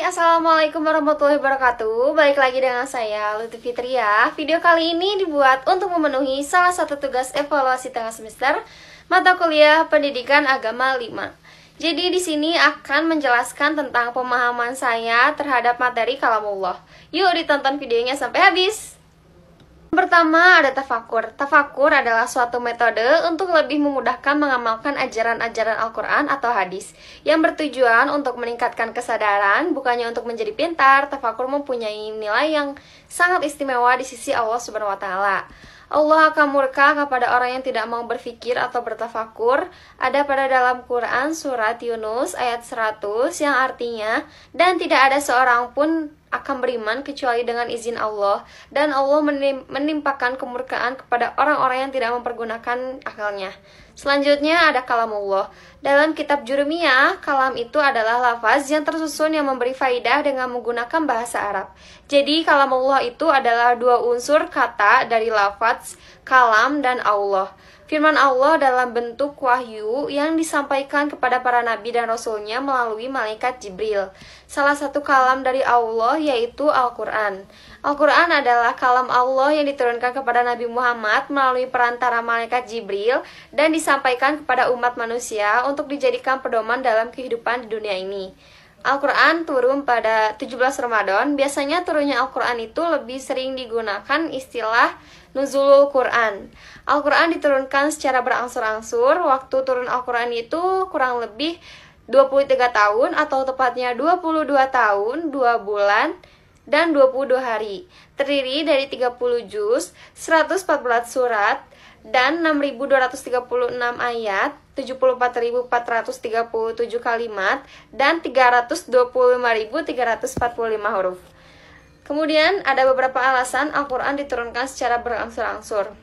Assalamualaikum warahmatullahi wabarakatuh. Balik lagi dengan saya, Lutfi Fitria. Video kali ini dibuat untuk memenuhi salah satu tugas evaluasi tengah semester mata kuliah Pendidikan Agama 5. Jadi di sini akan menjelaskan tentang pemahaman saya terhadap materi kalamullah. Yuk ditonton videonya sampai habis. Pertama ada tafakur. Tafakur adalah suatu metode untuk lebih memudahkan mengamalkan ajaran-ajaran Al-Quran atau hadis yang bertujuan untuk meningkatkan kesadaran, bukannya untuk menjadi pintar. Tafakur mempunyai nilai yang sangat istimewa di sisi Allah Subhanahu wa Ta'ala. Allah akan murka kepada orang yang tidak mau berfikir atau bertafakur. Ada pada dalam Quran surat Yunus ayat 100 yang artinya, dan tidak ada seorang pun akan beriman kecuali dengan izin Allah, dan Allah menimpakan kemurkaan kepada orang-orang yang tidak mempergunakan akalnya. Selanjutnya ada kalamullah. Dalam kitab Jurumiyah, kalam itu adalah lafaz yang tersusun yang memberi faidah dengan menggunakan bahasa Arab. Jadi kalamullah itu adalah dua unsur kata dari lafaz kalam dan Allah. Firman Allah dalam bentuk wahyu yang disampaikan kepada para nabi dan rasulnya melalui malaikat Jibril. Salah satu kalam dari Allah yaitu Al-Quran. Al-Quran adalah kalam Allah yang diturunkan kepada Nabi Muhammad melalui perantara malaikat Jibril dan disampaikan kepada umat manusia untuk dijadikan pedoman dalam kehidupan di dunia ini. Al-Quran turun pada 17 Ramadan. Biasanya turunnya Al-Quran itu lebih sering digunakan istilah Nuzulul Quran. Al-Quran diturunkan secara berangsur-angsur. Waktu turun Al-Quran itu kurang lebih 23 tahun atau tepatnya 22 tahun, 2 bulan, dan 22 hari. Terdiri dari 30 juz, 114 surat, dan 6.236 ayat, 74.437 kalimat, dan 325.345 huruf. Kemudian ada beberapa alasan Al-Quran diturunkan secara berangsur-angsur.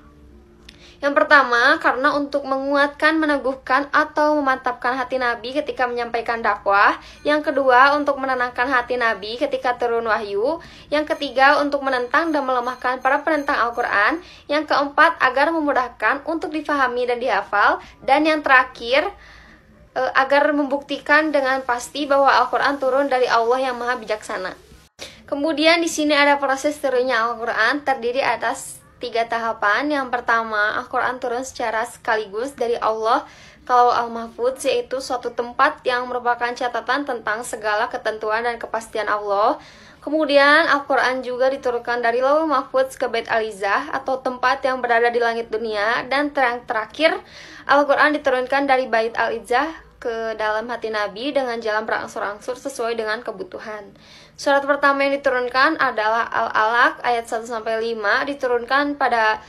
Yang pertama, karena untuk menguatkan, meneguhkan, atau memantapkan hati Nabi ketika menyampaikan dakwah. Yang kedua, untuk menenangkan hati Nabi ketika turun wahyu. Yang ketiga, untuk menentang dan melemahkan para penentang Al-Quran. Yang keempat, agar memudahkan untuk difahami dan dihafal. Dan yang terakhir, agar membuktikan dengan pasti bahwa Al-Quran turun dari Allah yang Maha Bijaksana. Kemudian di sini ada proses turunnya Al-Quran terdiri atas 3 tahapan. Yang pertama, Al-Quran turun secara sekaligus dari Allah ke Al-Mahfudz, yaitu suatu tempat yang merupakan catatan tentang segala ketentuan dan kepastian Allah. Kemudian Al-Quran juga diturunkan dari Lauhul Mahfudz ke Bait Al-Izzah atau tempat yang berada di langit dunia. Dan yang terakhir, Al-Quran diturunkan dari Bait Al-Izzah ke dalam hati Nabi dengan jalan berangsur-angsur sesuai dengan kebutuhan. Surat pertama yang diturunkan adalah Al-Alaq ayat 1-5, diturunkan pada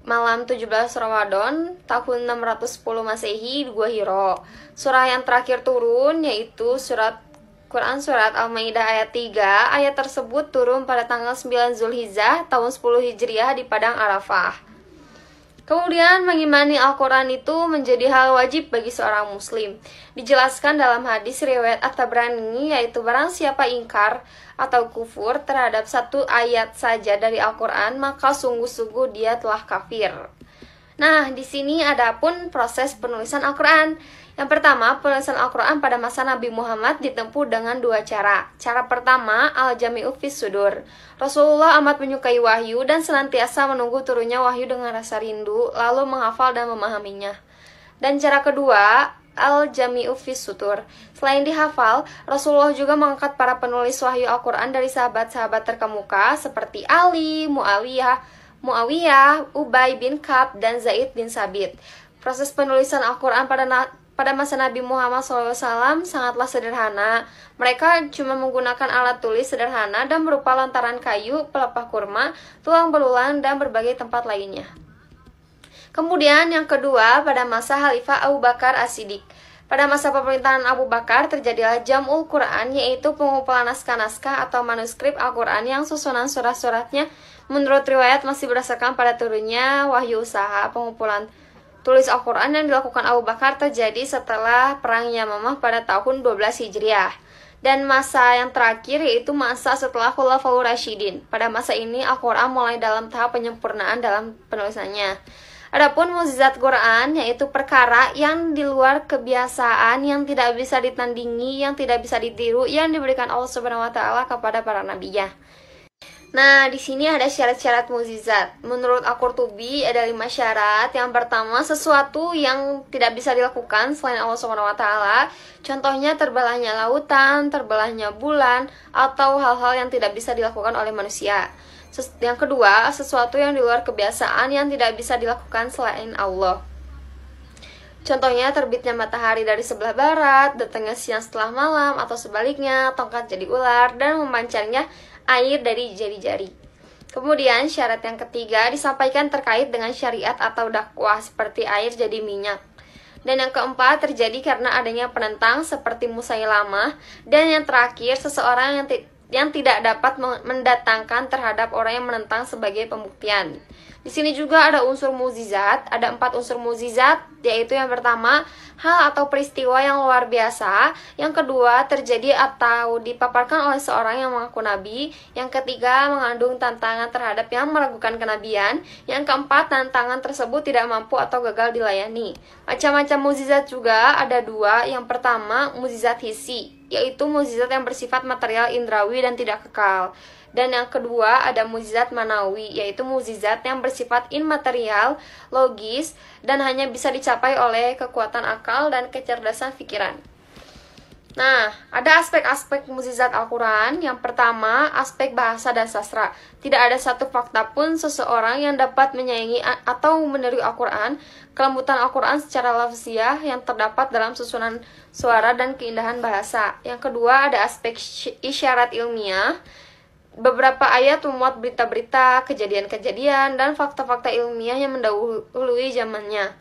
malam 17 Ramadan tahun 610 Masehi 2 Hiro. Surah yang terakhir turun yaitu surat Quran surat Al-Maidah ayat 3. Ayat tersebut turun pada tanggal 9 Zulhijjah tahun 10 Hijriah di Padang Arafah. Kemudian mengimani Al-Quran itu menjadi hal wajib bagi seorang muslim. Dijelaskan dalam hadis riwayat At-Tabrani, yaitu barang siapa ingkar atau kufur terhadap satu ayat saja dari Al-Quran, maka sungguh-sungguh dia telah kafir. Nah, di sini ada pun proses penulisan Al-Quran. Yang pertama, penulisan Al-Quran pada masa Nabi Muhammad ditempuh dengan 2 cara. Cara pertama, Al-Jami'u fis Sudur. Rasulullah amat menyukai wahyu dan senantiasa menunggu turunnya wahyu dengan rasa rindu, lalu menghafal dan memahaminya. Dan cara kedua, Al-Jami'u fis Sutur. Selain dihafal, Rasulullah juga mengangkat para penulis wahyu Al-Quran dari sahabat-sahabat terkemuka seperti Ali, Muawiyah, Ubay bin Ka'ab, dan Zaid bin Sabit. Proses penulisan Al-Quran pada masa Nabi Muhammad SAW sangatlah sederhana. Mereka cuma menggunakan alat tulis sederhana dan berupa lantaran kayu, pelepah kurma, tulang belulang, dan berbagai tempat lainnya. Kemudian yang kedua, pada masa Khalifah Abu Bakar As-Siddiq. Pada masa pemerintahan Abu Bakar terjadilah Jam'ul Quran, yaitu pengumpulan naskah-naskah atau manuskrip Al-Quran yang susunan surat-suratnya menurut riwayat masih berdasarkan pada turunnya wahyu. Usaha pengumpulan tulis Al-Quran yang dilakukan Abu Bakar terjadi setelah Perang Yamamah pada tahun 12 Hijriah. Dan masa yang terakhir yaitu masa setelah Khulafaur Rasyidin. Pada masa ini Al-Quran mulai dalam tahap penyempurnaan dalam penulisannya. Adapun mukjizat Quran yaitu perkara yang di luar kebiasaan, yang tidak bisa ditandingi, yang tidak bisa ditiru, yang diberikan Allah Subhanahu wa taala kepada para nabinya. Nah, di sini ada syarat-syarat mukjizat. Menurut Al-Qurtubi ada 5 syarat. Yang pertama, sesuatu yang tidak bisa dilakukan selain Allah Subhanahu wa taala. Contohnya terbelahnya lautan, terbelahnya bulan, atau hal-hal yang tidak bisa dilakukan oleh manusia. Yang kedua, sesuatu yang di luar kebiasaan yang tidak bisa dilakukan selain Allah. Contohnya terbitnya matahari dari sebelah barat, datangnya siang setelah malam, atau sebaliknya, tongkat jadi ular, dan memancarnya air dari jari-jari. Kemudian syarat yang ketiga disampaikan terkait dengan syariat atau dakwah seperti air jadi minyak. Dan yang keempat terjadi karena adanya penentang seperti Musailamah. Dan yang terakhir seseorang yang tidak dapat mendatangkan terhadap orang yang menentang sebagai pembuktian. Di sini juga ada unsur mukjizat, ada 4 unsur mukjizat, yaitu yang pertama, hal atau peristiwa yang luar biasa. Yang kedua, terjadi atau dipaparkan oleh seorang yang mengaku nabi. Yang ketiga, mengandung tantangan terhadap yang meragukan kenabian. Yang keempat, tantangan tersebut tidak mampu atau gagal dilayani. Macam-macam mukjizat juga ada 2. Yang pertama, mukjizat hissi, yaitu mukjizat yang bersifat material indrawi dan tidak kekal. Dan yang kedua ada mukjizat manawi, yaitu mukjizat yang bersifat immaterial, logis, dan hanya bisa dicapai oleh kekuatan akal dan kecerdasan pikiran. Nah, ada aspek-aspek mukjizat Al-Quran. Yang pertama, aspek bahasa dan sastra. Tidak ada satu fakta pun seseorang yang dapat menyaingi atau meniru Al-Quran. Kelembutan Al-Quran secara lafziah yang terdapat dalam susunan suara dan keindahan bahasa. Yang kedua, ada aspek isyarat ilmiah. Beberapa ayat memuat berita-berita, kejadian-kejadian, dan fakta-fakta ilmiah yang mendahului zamannya.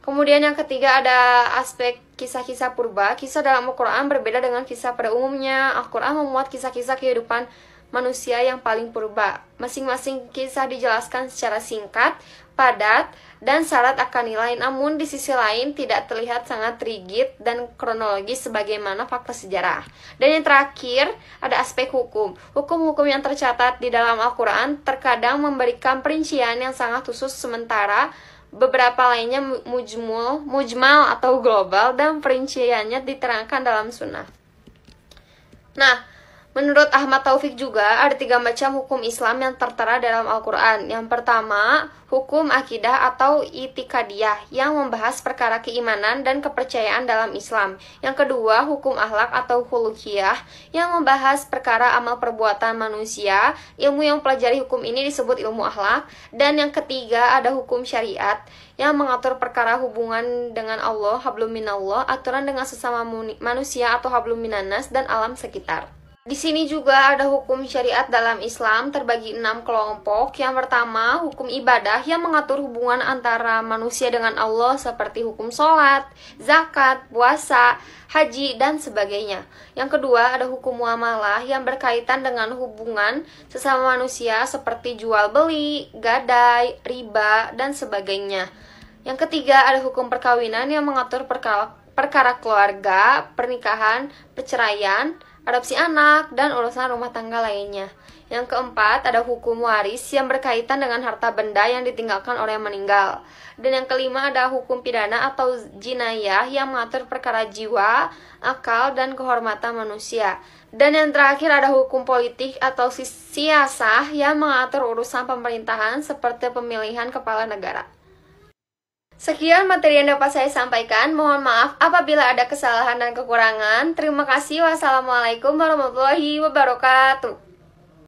Kemudian yang ketiga ada aspek kisah-kisah purba. Kisah dalam Al-Quran berbeda dengan kisah pada umumnya. Al-Quran memuat kisah-kisah kehidupan manusia yang paling purba. Masing-masing kisah dijelaskan secara singkat, padat, dan syarat akan nilai. Namun di sisi lain tidak terlihat sangat rigid dan kronologis sebagaimana fakta sejarah. Dan yang terakhir ada aspek hukum. Hukum-hukum yang tercatat di dalam Al-Quran terkadang memberikan perincian yang sangat khusus, sementara beberapa lainnya mujmal atau global, dan perinciannya diterangkan dalam sunnah. Nah, menurut Ahmad Taufik juga ada 3 macam hukum Islam yang tertera dalam Al-Quran. Yang pertama, hukum akidah atau itikadiyah yang membahas perkara keimanan dan kepercayaan dalam Islam. Yang kedua, hukum akhlak atau khuluqiyah yang membahas perkara amal perbuatan manusia. Ilmu yang pelajari hukum ini disebut ilmu akhlak. Dan yang ketiga, ada hukum syariat yang mengatur perkara hubungan dengan Allah, hablum minallah, aturan dengan sesama manusia atau hablum minannas, dan alam sekitar. Di sini juga ada hukum syariat dalam Islam terbagi 6 kelompok. Yang pertama, hukum ibadah yang mengatur hubungan antara manusia dengan Allah seperti hukum sholat, zakat, puasa, haji, dan sebagainya. Yang kedua, ada hukum muamalah yang berkaitan dengan hubungan sesama manusia seperti jual beli, gadai, riba, dan sebagainya. Yang ketiga, ada hukum perkawinan yang mengatur perkara keluarga, pernikahan, perceraian, adopsi anak, dan urusan rumah tangga lainnya. Yang keempat, ada hukum waris yang berkaitan dengan harta benda yang ditinggalkan oleh yang meninggal. Dan yang kelima, ada hukum pidana atau jinayah yang mengatur perkara jiwa, akal, dan kehormatan manusia. Dan yang terakhir, ada hukum politik atau siasah yang mengatur urusan pemerintahan seperti pemilihan kepala negara. Sekian materi yang dapat saya sampaikan. Mohon maaf apabila ada kesalahan dan kekurangan. Terima kasih. Wassalamualaikum warahmatullahi wabarakatuh.